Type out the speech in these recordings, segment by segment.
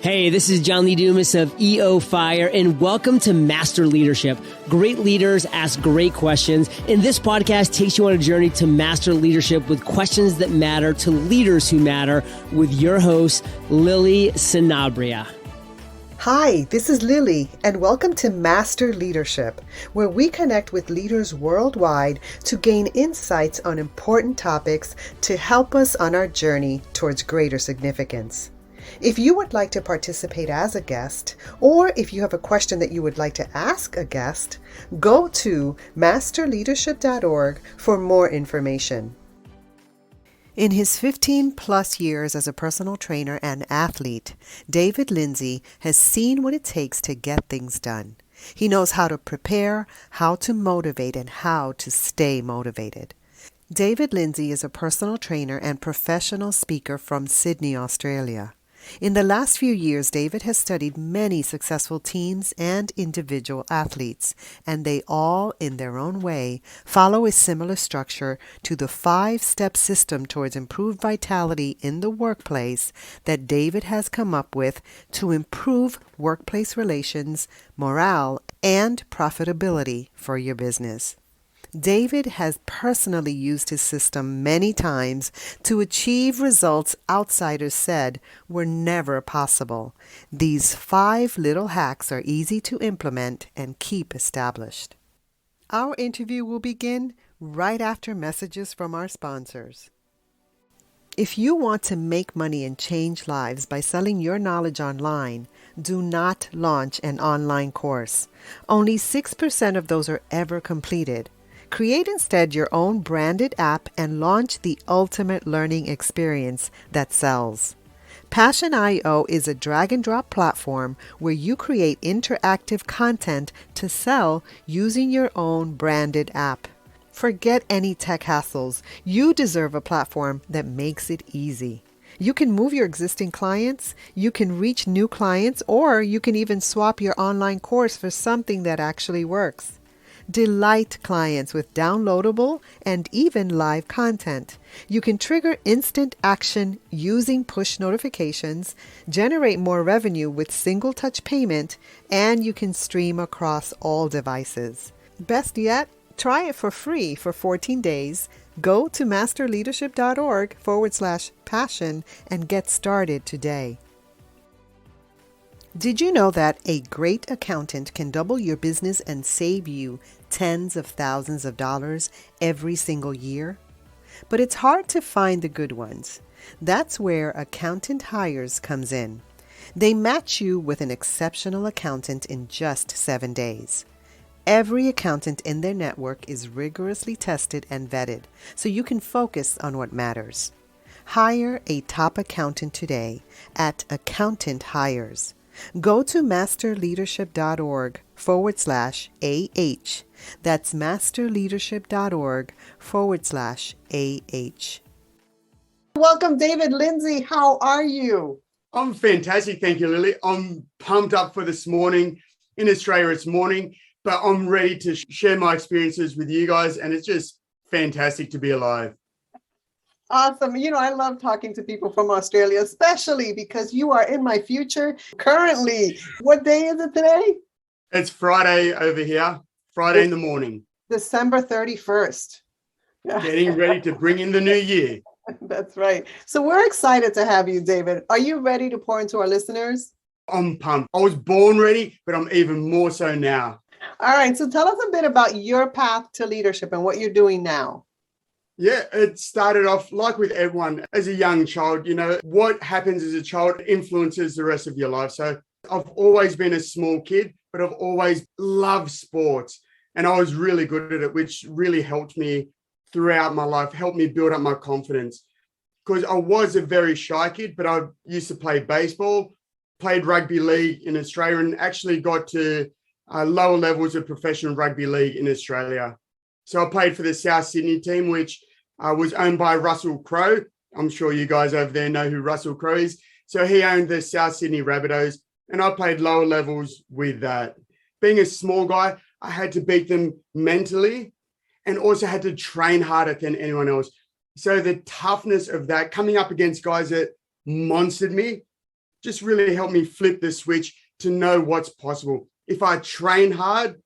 Hey, this is John Lee Dumas of EO Fire, and welcome to Master Leadership. Great leaders ask great questions, and this podcast takes you on a journey to master leadership with questions that matter to leaders who matter with your host, Lily Sanabria. Hi, this is Lily, and welcome to Master Leadership, where we connect with leaders worldwide to gain insights on important topics to help us on our journey towards greater significance. If you would like to participate as a guest, or if you have a question that you would like to ask a guest, go to masterleadership.org for more information. In his 15-plus years as a personal trainer and athlete, David Lindsay has seen what it takes to get things done. He knows how to prepare, how to motivate, and how to stay motivated. David Lindsay is a personal trainer and professional speaker from Sydney, Australia. In the last few years, David has studied many successful teams and individual athletes, and they all, in their own way, follow a similar structure to the 5-step system towards improved vitality in the workplace that David has come up with to improve workplace relations, morale, and profitability for your business. David has personally used his system many times to achieve results outsiders said were never possible. These 5 little hacks are easy to implement and keep established. Our interview will begin right after messages from our sponsors. If you want to make money and change lives by selling your knowledge online, do not launch an online course. Only 6% of those are ever completed. Create instead your own branded app and launch the ultimate learning experience that sells. Passion.io is a drag-and-drop platform where you create interactive content to sell using your own branded app. Forget any tech hassles. You deserve a platform that makes it easy. You can move your existing clients, you can reach new clients, or you can even swap your online course for something that actually works. Delight clients with downloadable and even live content. You can trigger instant action using push notifications, generate more revenue with single touch payment, and you can stream across all devices. Best yet, try it for free for 14 days. Go to masterleadership.org/passion and get started today. Did you know that a great accountant can double your business and save you tens of thousands of dollars every single year? But it's hard to find the good ones. That's where Accountant Hires comes in. They match you with an exceptional accountant in just 7 days. Every accountant in their network is rigorously tested and vetted, so you can focus on what matters. Hire a top accountant today at Accountant Hires. Go to masterleadership.org/AH. That's masterleadership.org/AH. Welcome, David Lindsay. How are you? I'm fantastic. Thank you, Lily. I'm pumped up for this morning. In Australia, it's morning, but I'm ready to share my experiences with you guys. And it's just fantastic to be alive. Awesome. You know, I love talking to people from Australia, especially because you are in my future currently. What day is it today? It's Friday over here, Friday in the morning. December 31st. Getting ready to bring in the new year. That's right. So we're excited to have you, David. Are you ready to pour into our listeners? I'm pumped. I was born ready, but I'm even more so now. All right. So tell us a bit about your path to leadership and what you're doing now. Yeah, it started off like with everyone as a young child. You know, what happens as a child influences the rest of your life. So I've always been a small kid, but I've always loved sports. And I was really good at it, which really helped me throughout my life, helped me build up my confidence. Because I was a very shy kid, but I used to play baseball, played rugby league in Australia, and actually got to lower levels of professional rugby league in Australia. So I played for the South Sydney team, which was owned by Russell Crowe. I'm sure you guys over there know who Russell Crowe is. So he owned the South Sydney Rabbitohs, and I played lower levels with that. Being a small guy, I had to beat them mentally and also had to train harder than anyone else. So the toughness of that, coming up against guys that monstered me, just really helped me flip the switch to know what's possible. If I train hard,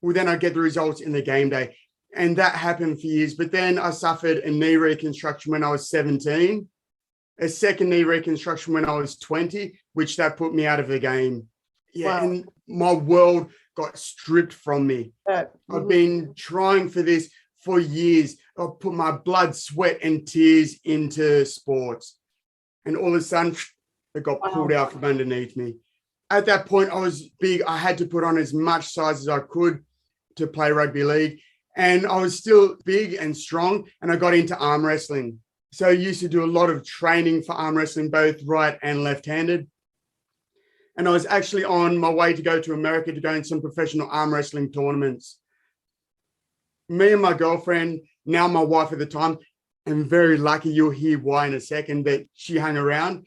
well, then I get the results in the game day. And that happened for years. But then I suffered a knee reconstruction when I was 17, a second knee reconstruction when I was 20, which that put me out of the game. Yeah, wow. And my world got stripped from me. I've been trying for this for years. I've put my blood, sweat, and tears into sports. And all of a sudden, it got pulled out from underneath me. At that point, I was big. I had to put on as much size as I could to play rugby league. And I was still big and strong, and I got into arm wrestling. So I used to do a lot of training for arm wrestling, both right and left-handed. And I was actually on my way to go to America to go in some professional arm wrestling tournaments. Me and my girlfriend, now my wife at the time, I'm very lucky, you'll hear why in a second, but she hung around.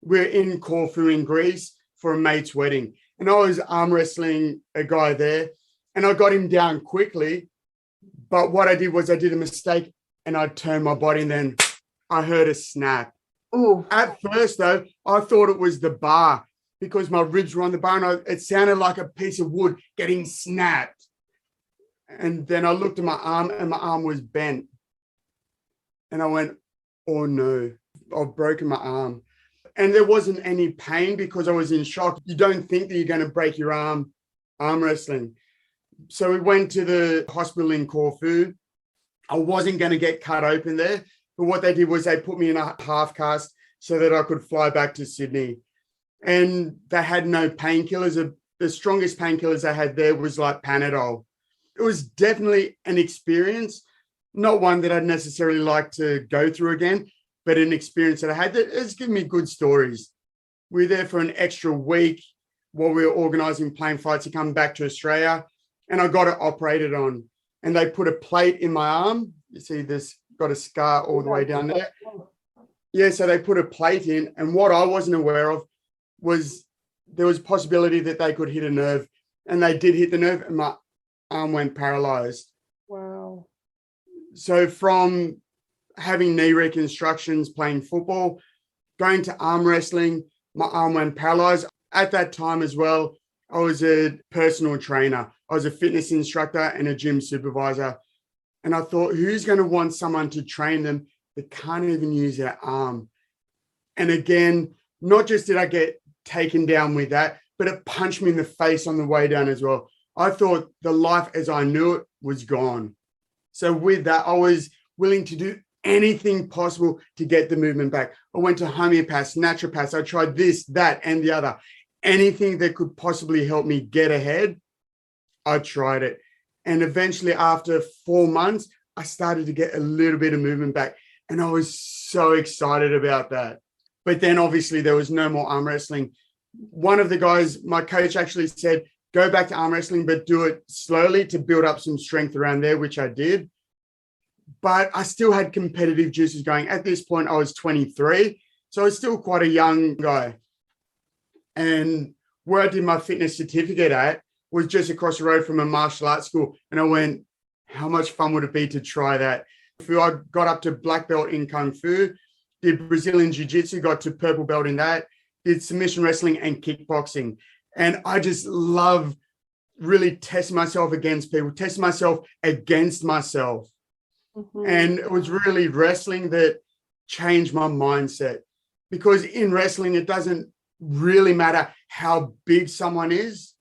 We're in Corfu in Greece for a mate's wedding. And I was arm wrestling a guy there, and I got him down quickly. But what I did was I did a mistake, and I turned my body, and then I heard a snap. Ooh. At first, though, I thought it was the bar because my ribs were on the bar, and it sounded like a piece of wood getting snapped. And then I looked at my arm, and my arm was bent. And I went, oh no, I've broken my arm. And there wasn't any pain because I was in shock. You don't think that you're going to break your arm wrestling. So we went to the hospital in Corfu. I wasn't going to get cut open there. But what they did was they put me in a half cast so that I could fly back to Sydney. And they had no painkillers. The strongest painkillers they had there was like Panadol. It was definitely an experience, not one that I'd necessarily like to go through again, but an experience that I had that has given me good stories. We were there for an extra week while we were organising plane flights to come back to Australia, and I got it operated on. And they put a plate in my arm. You see this, got a scar all the way down there. Yeah, so they put a plate in, and what I wasn't aware of was there was a possibility that they could hit a nerve, and they did hit the nerve, and my arm went paralysed. Wow. So from having knee reconstructions, playing football, going to arm wrestling, my arm went paralysed. At that time as well, I was a personal trainer. I was a fitness instructor and a gym supervisor. And I thought, who's going to want someone to train them that can't even use their arm? And again, not just did I get taken down with that, but it punched me in the face on the way down as well. I thought the life as I knew it was gone. So with that, I was willing to do anything possible to get the movement back. I went to homeopaths, naturopaths. I tried this, that, and the other. Anything that could possibly help me get ahead, I tried it. And eventually, after 4 months, I started to get a little bit of movement back. And I was so excited about that. But then obviously there was no more arm wrestling. One of the guys, my coach actually said, go back to arm wrestling, but do it slowly to build up some strength around there, which I did. But I still had competitive juices going. At this point, I was 23. So I was still quite a young guy. And where I did my fitness certificate at was just across the road from a martial arts school. And I went, how much fun would it be to try that? I got up to black belt in Kung Fu, did Brazilian Jiu-Jitsu, got to purple belt in that, did submission wrestling and kickboxing. And I just love really testing myself against people, testing myself against myself. Mm-hmm. And it was really wrestling that changed my mindset. Because in wrestling, it doesn't really matter how big someone is.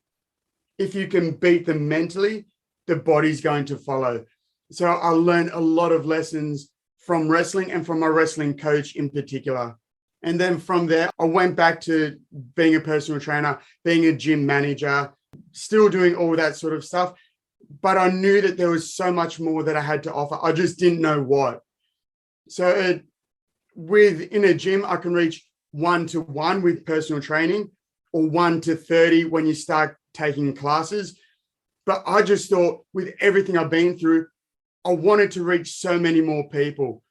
If you can beat them mentally, the body's going to follow. So I learned a lot of lessons from wrestling and from my wrestling coach in particular. And then from there, I went back to being a personal trainer, being a gym manager, still doing all that sort of stuff. But I knew that there was so much more that I had to offer. I just didn't know what. So within a gym, I can reach 1-to-1 with personal training or 1-to-30 when you start taking classes. But I just thought with everything I've been through, I wanted to reach so many more people.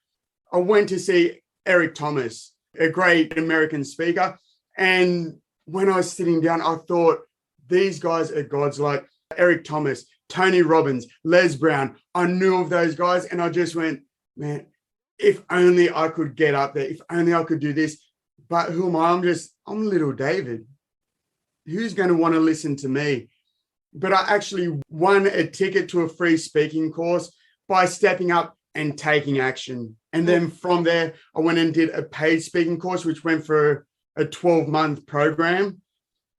I went to see Eric Thomas, a great American speaker. And when I was sitting down, I thought, these guys are gods, like Eric Thomas, Tony Robbins, Les Brown. I knew of those guys. And I just went, man, if only I could get up there, if only I could do this, But who am I? I'm little David. Who's going to want to listen to me? But I actually won a ticket to a free speaking course by stepping up and taking action. And then from there, I went and did a paid speaking course, which went for a 12-month program.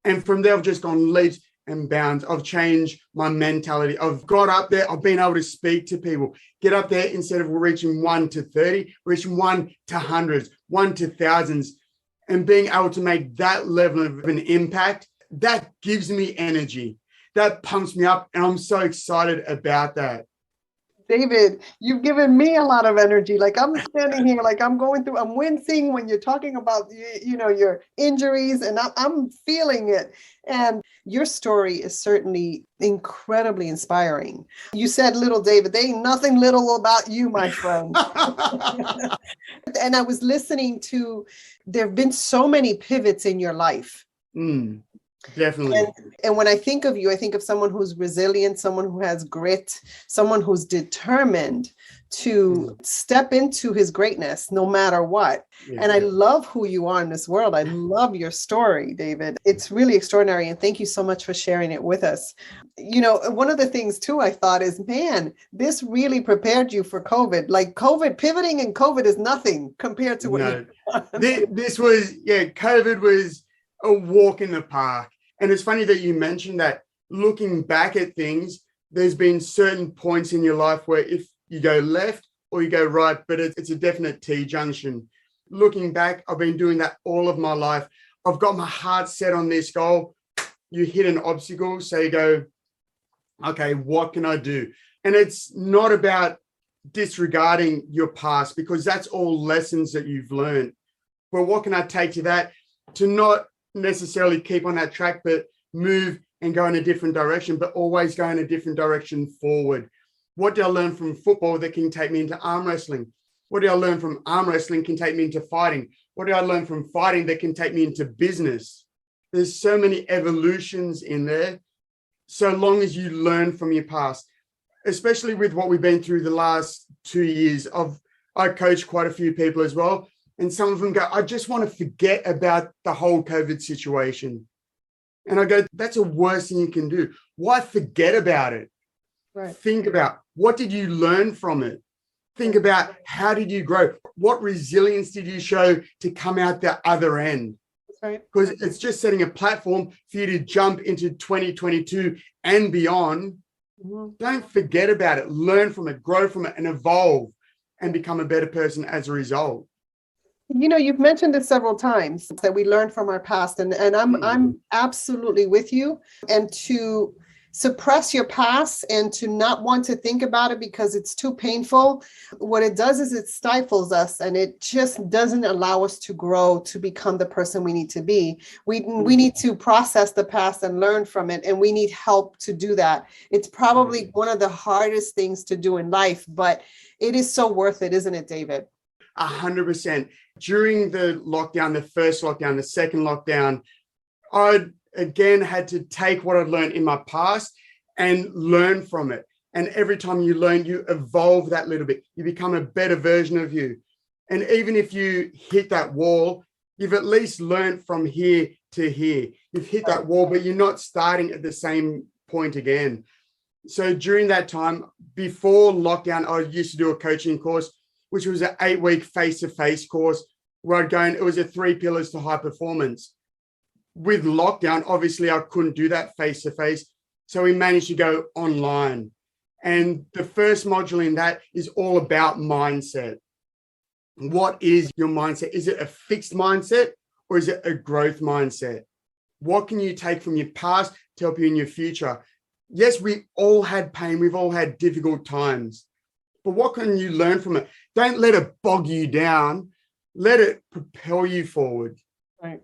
And from there, I've just gone leaps and bounds. I've changed my mentality. I've got up there. I've been able to speak to people, get up there instead of reaching 1 to 30, reaching 1 to hundreds, 1 to thousands, and being able to make that level of an impact. That gives me energy. That pumps me up. And I'm so excited about that. David, you've given me a lot of energy. Like I'm standing here, like I'm wincing when you're talking about, your injuries, and I'm feeling it. And your story is certainly incredibly inspiring. You said little David, there ain't nothing little about you, my friend. And I was listening to, there have been so many pivots in your life. Definitely. And when I think of you, I think of someone who's resilient, someone who has grit, someone who's determined to step into his greatness no matter what. Yeah. And I love who you are in this world. I love your story, David. It's really extraordinary. And thank you so much for sharing it with us. One of the things too, I thought is, man, this really prepared you for COVID. Like COVID, pivoting in COVID is nothing compared to what this was, COVID was a walk in the park. And it's funny that you mentioned that. Looking back at things, there's been certain points in your life where if you go left or you go right, but it's a definite T-junction. Looking back, I've been doing that all of my life. I've got my heart set on this goal. You hit an obstacle, so you go, okay, what can I do? And it's not about disregarding your past, because that's all lessons that you've learned. But what can I take to that to not necessarily keep on that track, but move and go in a different direction, but always go in a different direction forward? What did I learn from football that can take me into arm wrestling? What did I learn from arm wrestling can take me into fighting? What did I learn from fighting that can take me into business? There's so many evolutions in there, so long as you learn from your past, especially with what we've been through the last 2 years. I coach quite a few people as well. And some of them go, I just want to forget about the whole COVID situation. And I go, that's the worst thing you can do. Why forget about it? Right. Think about, what did you learn from it? Think about, how did you grow? What resilience did you show to come out the other end? Right. Because it's just setting a platform for you to jump into 2022 and beyond. Don't forget about it. Learn from it, grow from it, and evolve and become a better person as a result. You've mentioned it several times that we learn from our past, and I'm absolutely with you. And to suppress your past and to not want to think about it because it's too painful, what it does is it stifles us, and it just doesn't allow us to grow to become the person we need to be. We need to process the past and learn from it, and we need help to do that. It's probably one of the hardest things to do in life, but it is so worth it, isn't it, David? 100%. During the lockdown, the first lockdown, the second lockdown, I again had to take what I'd learned in my past and learn from it. And every time you learn, you evolve that little bit. You become a better version of you. And even if you hit that wall, you've at least learned from here to here. You've hit that wall, but you're not starting at the same point again. So during that time, before lockdown, I used to do a coaching course, which was an 8-week face-to-face course where I'd go in. It was a 3 pillars to high performance. With lockdown, obviously, I couldn't do that face-to-face. So we managed to go online. And the first module in that is all about mindset. What is your mindset? Is it a fixed mindset or is it a growth mindset? What can you take from your past to help you in your future? Yes, we all had pain. We've all had difficult times. But what can you learn from it? Don't let it bog you down. Let it propel you forward. Right.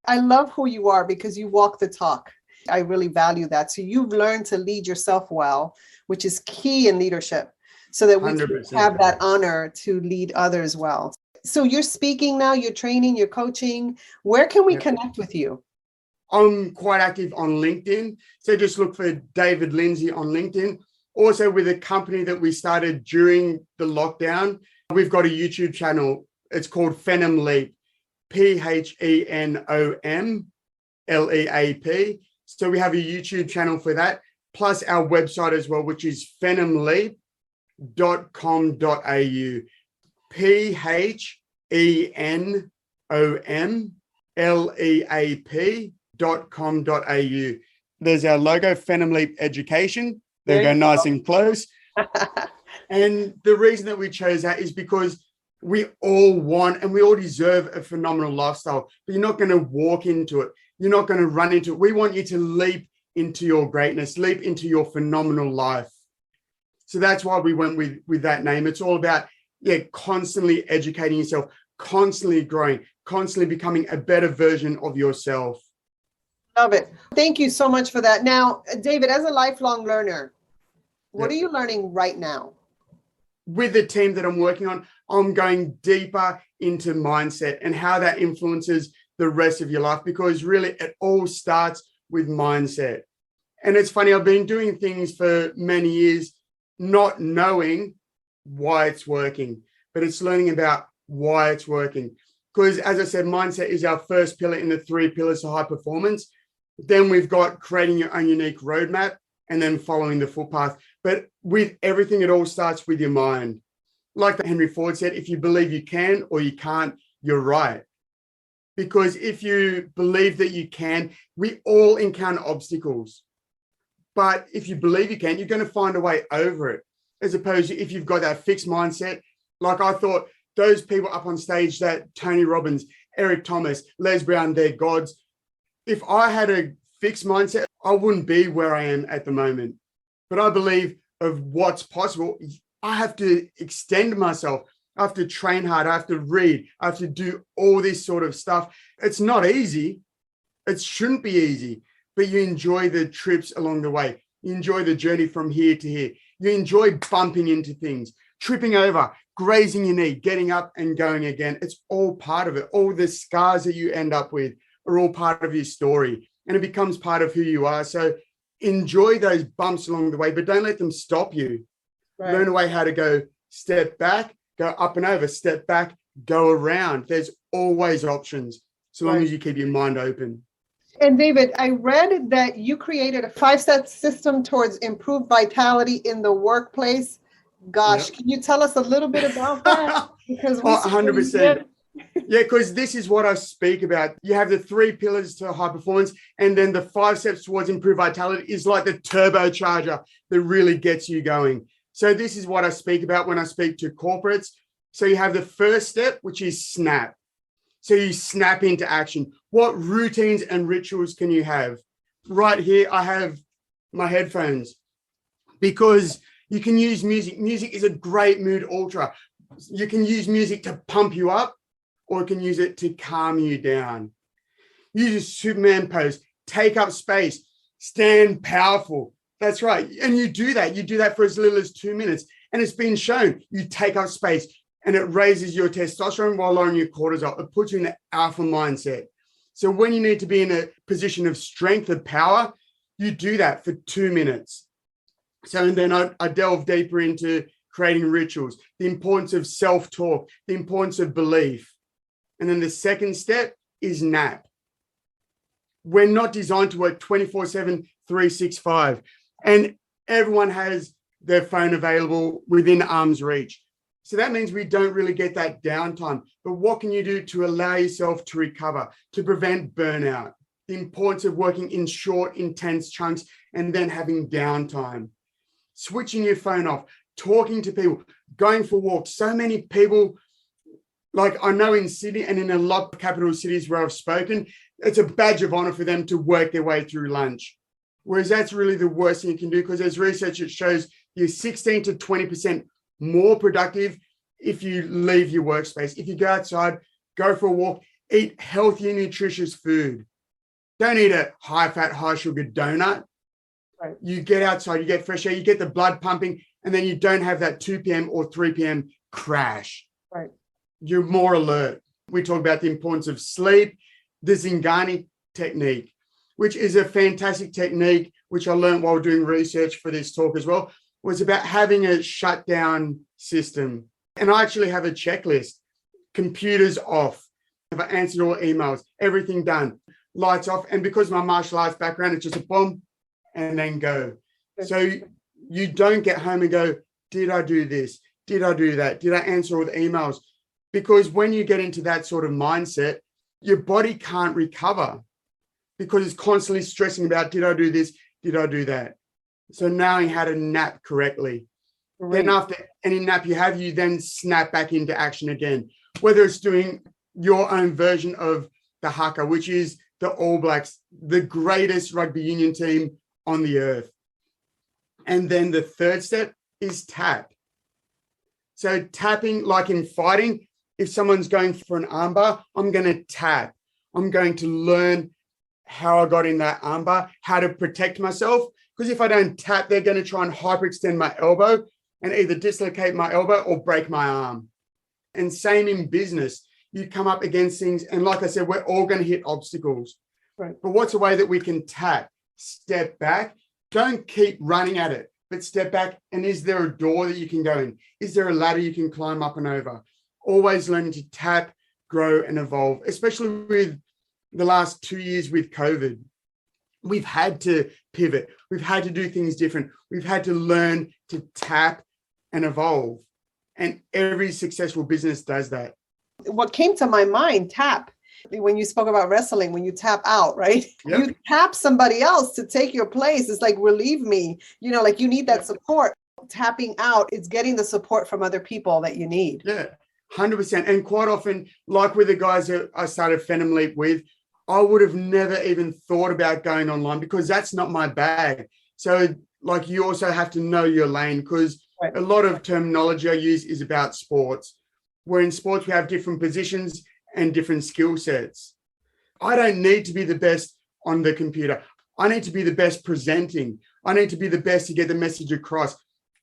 I love who you are because you walk the talk. I really value that. So you've learned to lead yourself well, which is key in leadership, so that we can have that honor to lead others well. So you're speaking now, you're training, you're coaching. Where can we connect with you? I'm quite active on LinkedIn. So just look for David Lindsay on LinkedIn. Also with a company that we started during the lockdown, we've got a YouTube channel. It's called Phenom Leap. PHENOMLEAP. So we have a YouTube channel for that, plus our website as well, which is phenomleap.com.au. PHENOMLEAP.com.au. There's our logo, Phenom Leap Education. They go nice and close. And the reason that we chose that is because we all want and we all deserve a phenomenal lifestyle, but you're not going to walk into it. You're not going to run into it. We want you to leap into your greatness, leap into your phenomenal life. So that's why we went with that name. It's all about, constantly educating yourself, constantly growing, constantly becoming a better version of yourself. Love it. Thank you so much for that. Now, David, as a lifelong learner, what are you learning right now? With the team that I'm working on, I'm going deeper into mindset and how that influences the rest of your life, because really it all starts with mindset. And it's funny, I've been doing things for many years, not knowing why it's working, but it's learning about why it's working. Because as I said, mindset is our first pillar in the 3 pillars of high performance. Then we've got creating your own unique roadmap and then following the footpath. But with everything, it all starts with your mind. Like Henry Ford said, if you believe you can or you can't, you're right. Because if you believe that you can, we all encounter obstacles. But if you believe you can, you're going to find a way over it. As opposed to if you've got that fixed mindset, like I thought those people up on stage, that Tony Robbins, Eric Thomas, Les Brown, they're gods. If I had a fixed mindset, I wouldn't be where I am at the moment. But I believe of what's possible. I have to extend myself. I have to train hard. I have to read. I have to do all this sort of stuff. It's not easy. It shouldn't be easy, but you enjoy the trips along the way. You enjoy the journey from here to here. You enjoy bumping into things, tripping over, grazing your knee, getting up and going again. It's all part of it. All the scars that you end up with are all part of your story, and it becomes part of who you are. So enjoy those bumps along the way, but don't let them stop you. Right. Learn a way how to go step back, go up and over, step back, go around. There's always options, so long as you keep your mind open. And David, I read that you created a 5-step system towards improved vitality in the workplace. Gosh, Can you tell us a little bit about that? Because 100%. Yeah, because this is what I speak about. You have the 3 pillars to high performance, and then the 5 steps towards improved vitality is like the turbocharger that really gets you going. So this is what I speak about when I speak to corporates. So you have the first step, which is snap. So you snap into action. What routines and rituals can you have? Right here, I have my headphones, because you can use music. Music is a great mood alterer. You can use music to pump you up, or you can use it to calm you down. Use a Superman pose, take up space, stand powerful. That's right. And you do that. You do that for as little as 2 minutes. And it's been shown. You take up space and it raises your testosterone while lowering your cortisol. It puts you in the alpha mindset. So when you need to be in a position of strength and power, you do that for 2 minutes. So and then I delve deeper into creating rituals, the importance of self-talk, the importance of belief. And then the second step is nap. We're not designed to work 24/7, 365. And everyone has their phone available within arm's reach. So that means we don't really get that downtime. But what can you do to allow yourself to recover, to prevent burnout? The importance of working in short, intense chunks and then having downtime. Switching your phone off, talking to people, going for walks. So many people, like I know in Sydney and in a lot of capital cities where I've spoken, it's a badge of honor for them to work their way through lunch. Whereas that's really the worst thing you can do, because there's research that shows you're 16 to 20% more productive if you leave your workspace. If you go outside, go for a walk, eat healthy, nutritious food. Don't eat a high-fat, high-sugar donut. Right. You get outside, you get fresh air, you get the blood pumping, and then you don't have that 2 p.m. or 3 p.m. crash. Right. You're more alert. We talk about the importance of sleep, the Zingani technique, which is a fantastic technique, which I learned while doing research for this talk as well, was about having a shutdown system. And I actually have a checklist: computers off, Have I answered all emails? Everything done. Lights off. And because my martial arts background, it's just a boom and then go. So you don't get home and go, did I do this? Did I do that? Did I answer all the emails? Because when you get into that sort of mindset, your body can't recover because it's constantly stressing about, did I do this? Did I do that? So knowing how to nap correctly. Right. Then after any nap you have, you then snap back into action again, whether it's doing your own version of the haka, which is the All Blacks, the greatest rugby union team on the earth. And then the third step is tap. So tapping, like in fighting, if someone's going for an armbar, I'm going to tap. I'm going to learn how I got in that armbar, how to protect myself. Because if I don't tap, they're going to try and hyperextend my elbow and either dislocate my elbow or break my arm. And same in business. You come up against things, and like I said, we're all going to hit obstacles. Right. But what's a way that we can tap? Step back. Don't keep running at it, but step back. And is there a door that you can go in? Is there a ladder you can climb up and over? Always learning to tap, grow, and evolve, especially with the last 2 years with COVID. We've had to pivot. We've had to do things different. We've had to learn to tap and evolve. And every successful business does that. What came to my mind, tap, when you spoke about wrestling, when you tap out, right? Yep. You tap somebody else to take your place. It's like, relieve me, like you need that support. Tapping out, it's getting the support from other people that you need. Yeah, 100%. And quite often, like with the guys that I started Phantom Leap with, I would have never even thought about going online because that's not my bag. So like you also have to know your lane, because right. A lot of terminology I use is about sports. Where in sports, we have different positions and different skill sets. I don't need to be the best on the computer. I need to be the best presenting. I need to be the best to get the message across.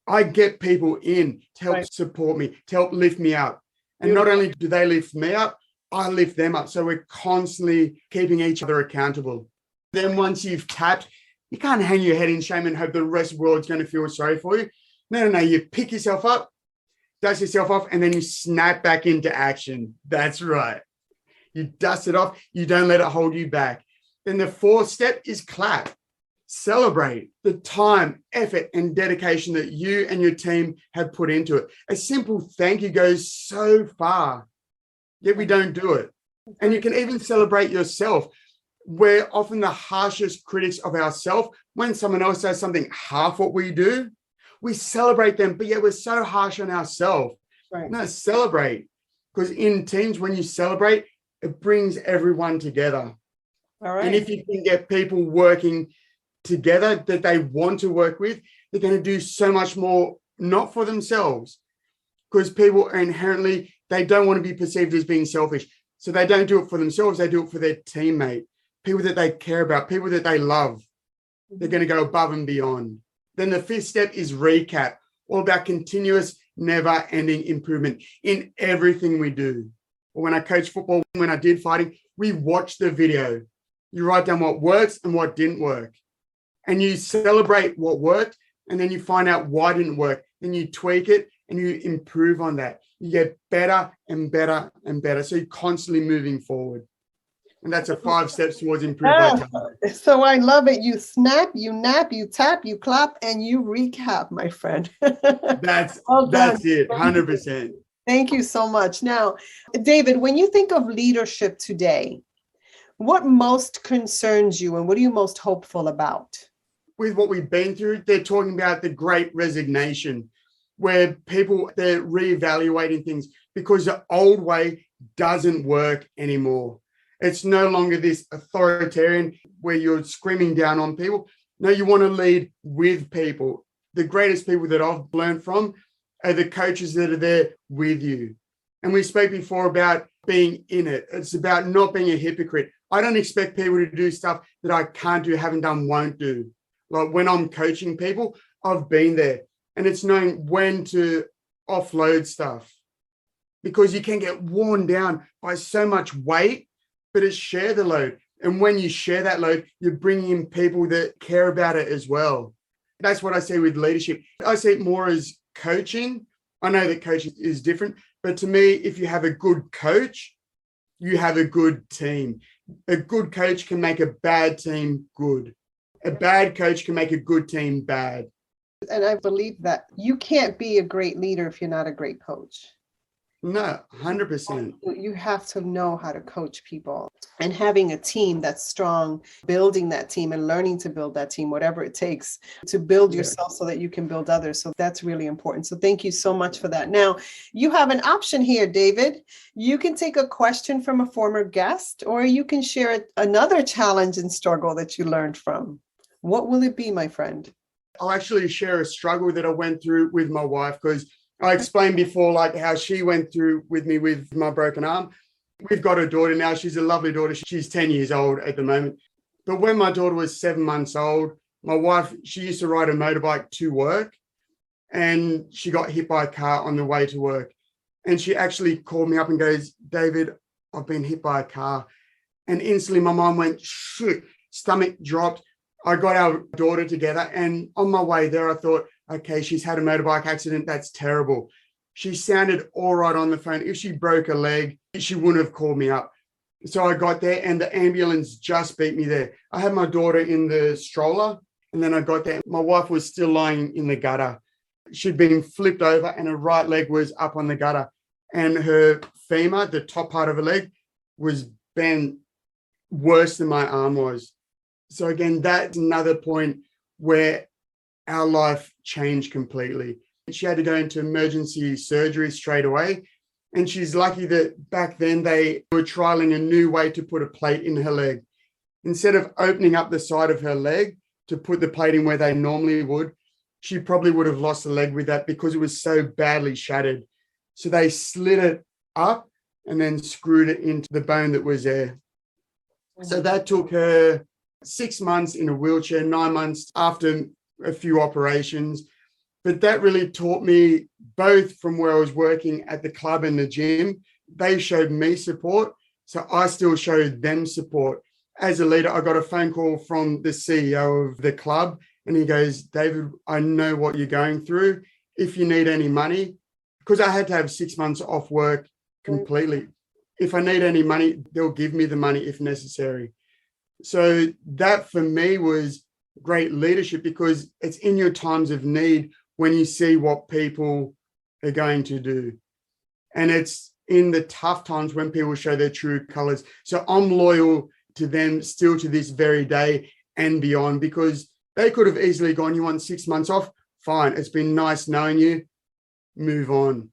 I get people in to help support me, to help lift me up. And not only do they lift me up, I lift them up. So we're constantly keeping each other accountable. Then once you've tapped, you can't hang your head in shame and hope the rest of the world's going to feel sorry for you. No. You pick yourself up, dust yourself off, and then you snap back into action. That's right. You dust it off. You don't let it hold you back. Then the fourth step is clap. Celebrate the time, effort, and dedication that you and your team have put into it. A simple thank you goes so far, yet we don't do it. And you can even celebrate yourself. We're often the harshest critics of ourselves. When someone else does something half what we do, we celebrate them, but yet we're so harsh on ourselves. Right. No, celebrate. Because in teams, when you celebrate, it brings everyone together. All right. And if you can get people working together that they want to work with, they're going to do so much more, not for themselves, because people are inherently, they don't want to be perceived as being selfish. So they don't do it for themselves. They do it for their teammate, people that they care about, people that they love. They're going to go above and beyond. Then the fifth step is recap, all about continuous, never-ending improvement in everything we do. Or when I coach football, when I did fighting, we watch the video. You write down what works and what didn't work. And you celebrate what worked, and then you find out why it didn't work. Then you tweak it and you improve on that. You get better and better and better. So you're constantly moving forward. And that's a 5 steps towards improved vitality. So I love it. You snap, you nap, you tap, you clap, and you recap, my friend. That's it, 100%. Thank you so much. Now, David, when you think of leadership today, what most concerns you and what are you most hopeful about? With what we've been through, they're talking about the great resignation, where people, they're reevaluating things because the old way doesn't work anymore. It's no longer this authoritarian where you're screaming down on people. No, you want to lead with people. The greatest people that I've learned from are the coaches that are there with you. And we spoke before about being in it. It's about not being a hypocrite. I don't expect people to do stuff that I can't do, haven't done, won't do. Like when I'm coaching people, I've been there. And it's knowing when to offload stuff, because you can get worn down by so much weight, but it's share the load. And when you share that load, you're bringing in people that care about it as well. That's what I see with leadership. I see it more as coaching. I know that coaching is different, but to me, if you have a good coach, you have a good team. A good coach can make a bad team good. A bad coach can make a good team bad. And I believe that you can't be a great leader if you're not a great coach. No, 100%. You have to know how to coach people, and having a team that's strong, building that team and learning to build that team, whatever it takes to build yourself so that you can build others. So that's really important. So thank you so much for that. Now, you have an option here, David. You can take a question from a former guest, or you can share another challenge and struggle that you learned from. What will it be, my friend? I'll actually share a struggle that I went through with my wife, because I explained before, like how she went through with me with my broken arm. We've got a daughter now. She's a lovely daughter. She's 10 years old at the moment. But when my daughter was 7 months old, my wife, she used to ride a motorbike to work, and she got hit by a car on the way to work. And she actually called me up and goes, David, I've been hit by a car. And instantly my mind went, shit, stomach dropped. I got our daughter together, and on my way there, I thought, okay, she's had a motorbike accident. That's terrible. She sounded all right on the phone. If she broke a leg, she wouldn't have called me up. So I got there, and the ambulance just beat me there. I had my daughter in the stroller, and then I got there. My wife was still lying in the gutter. She'd been flipped over, and her right leg was up on the gutter, and her femur, the top part of her leg, was bent worse than my arm was. So again, that's another point where our life changed completely. She had to go into emergency surgery straight away. And she's lucky that back then they were trialing a new way to put a plate in her leg. Instead of opening up the side of her leg to put the plate in where they normally would, she probably would have lost the leg with that because it was so badly shattered. So they slid it up and then screwed it into the bone that was there. So that took her 6 months in a wheelchair, 9 months after a few operations. But that really taught me, both from where I was working at the club and the gym, they showed me support. So I still showed them support. As a leader, I got a phone call from the CEO of the club, and he goes, David, I know what you're going through. If you need any money, because I had to have 6 months off work completely. If I need any money, they'll give me the money if necessary. So that for me was great leadership, because it's in your times of need when you see what people are going to do. And it's in the tough times when people show their true colors. So I'm loyal to them still to this very day and beyond, because they could have easily gone, you want 6 months off? Fine. It's been nice knowing you. Move on.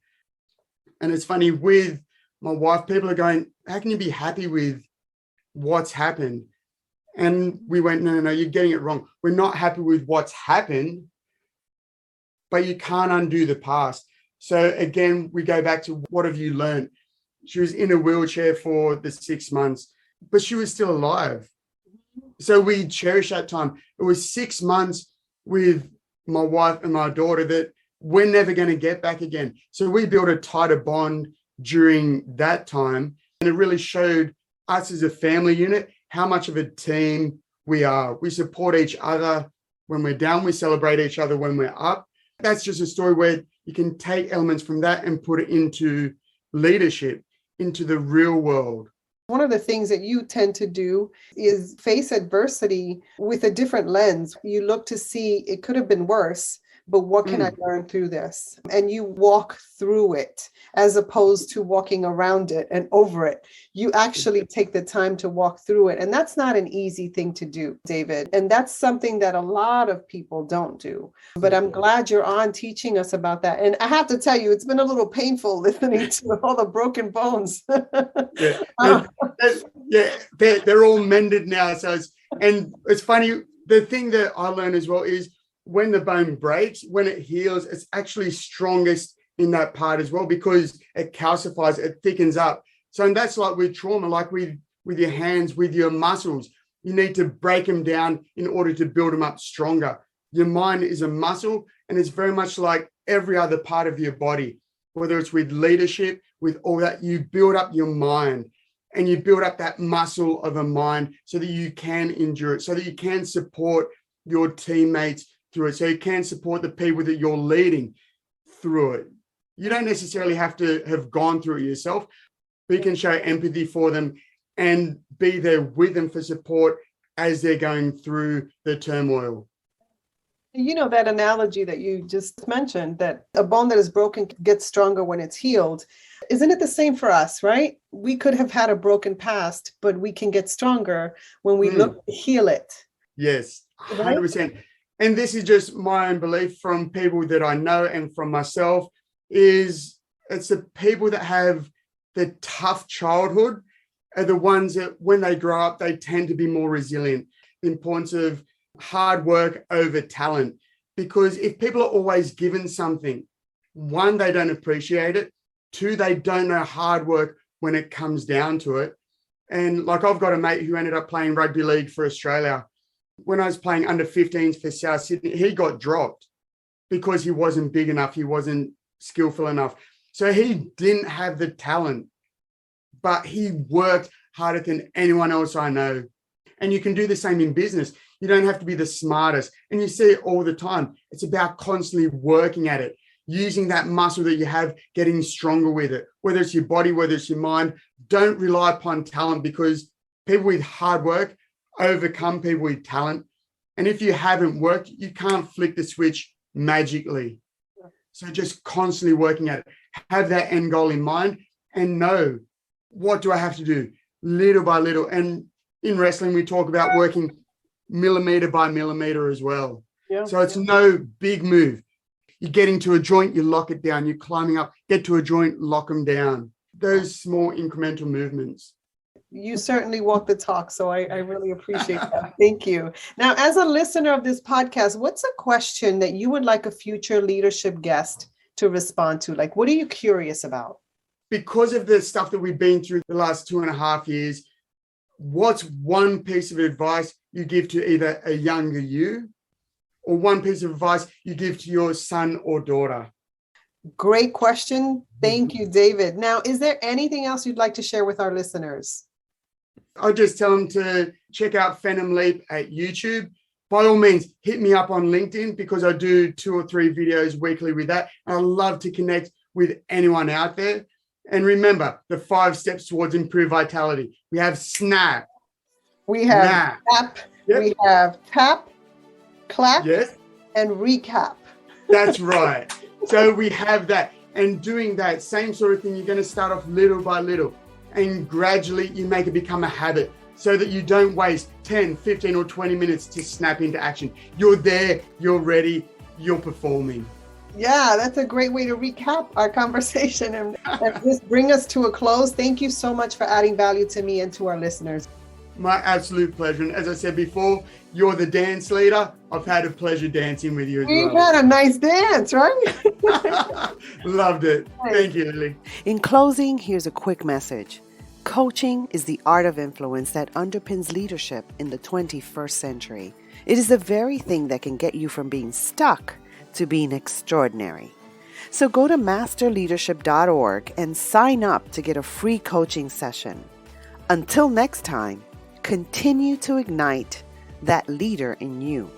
And it's funny with my wife, people are going, how can you be happy with what's happened? And we went, no, you're getting it wrong. We're not happy with what's happened, but you can't undo the past. So again, we go back to, what have you learned? She was in a wheelchair for the 6 months, but she was still alive. So we cherish that time. It was 6 months with my wife and my daughter that we're never going to get back again. So we built a tighter bond during that time. And it really showed us as a family unit how much of a team we are. We support each other when we're down. We celebrate each other when we're up. That's just a story where you can take elements from that and put it into leadership, into the real world. One of the things that you tend to do is face adversity with a different lens. You look to see it could have been worse, but what can I learn through this? And you walk through it as opposed to walking around it and over it. You actually take the time to walk through it. And that's not an easy thing to do, David. And that's something that a lot of people don't do. But I'm glad you're on teaching us about that. And I have to tell you, it's been a little painful listening to all the broken bones. They're all mended now. So it's funny. The thing that I learned as well is, when the bone breaks, when it heals, it's actually strongest in that part as well, because it calcifies, it thickens up. So, and that's like with trauma, like with your hands, with your muscles, you need to break them down in order to build them up stronger. Your mind is a muscle, and it's very much like every other part of your body, whether it's with leadership, with all that, you build up your mind and you build up that muscle of a mind so that you can endure it, so that you can support your teammates through it, so you can support the people that you're leading through it. You don't necessarily have to have gone through it yourself, We can show empathy for them and be there with them for support as they're going through the turmoil. You know, that analogy that you just mentioned, that a bone that is broken gets stronger when it's healed. Isn't it the same for us, right? We could have had a broken past, but we can get stronger when we look to heal it. Yes, 100%. And this is just my own belief from people that I know and from myself, is it's the people that have the tough childhood are the ones that when they grow up, they tend to be more resilient. The importance of hard work over talent. Because if people are always given something, one, they don't appreciate it. Two, they don't know hard work when it comes down to it. And like I've got a mate who ended up playing rugby league for Australia. When I was playing under 15s for South Sydney, he got dropped because he wasn't big enough. He wasn't skillful enough. So he didn't have the talent, but he worked harder than anyone else I know. And you can do the same in business. You don't have to be the smartest. And you see it all the time. It's about constantly working at it, using that muscle that you have, getting stronger with it, whether it's your body, whether it's your mind. Don't rely upon talent, because people with hard work overcome people with talent. And if you haven't worked, you can't flick the switch magically. So just constantly working at it. Have that end goal in mind and know, what do I have to do little by little? And in wrestling, we talk about working millimeter by millimeter as well. Yeah. So it's no big move. You're getting to a joint, you lock it down. You're climbing up, get to a joint, lock them down. Those small incremental movements. You certainly walk the talk, so I really appreciate that. Thank you. Now, as a listener of this podcast, what's a question that you would like a future leadership guest to respond to? Like, what are you curious about? Because of the stuff that we've been through the last 2.5 years, what's one piece of advice you give to either a younger you, or one piece of advice you give to your son or daughter? Great question. Thank you, David. Now, is there anything else you'd like to share with our listeners? I'll just tell them to check out Phenom Leap at YouTube. By all means, hit me up on LinkedIn, because I do 2 or 3 videos weekly with that. And I love to connect with anyone out there. And remember the 5 steps towards improved vitality. We have SNAP. We have tap. Yep. We have tap, clap, yes, and recap. That's right. So we have that. And doing that same sort of thing, you're going to start off little by little. And gradually you make it become a habit, so that you don't waste 10, 15 or 20 minutes to snap into action. You're there, you're ready, you're performing. Yeah, that's a great way to recap our conversation and just bring us to a close. Thank you so much for adding value to me and to our listeners. My absolute pleasure. And as I said before, you're the dance leader. I've had a pleasure dancing with you as well. We've had a nice dance, right? Loved it. Thank you, Lily. In closing, here's a quick message. Coaching is the art of influence that underpins leadership in the 21st century. It is the very thing that can get you from being stuck to being extraordinary. So go to masterleadership.org and sign up to get a free coaching session. Until next time, continue to ignite that leader in you.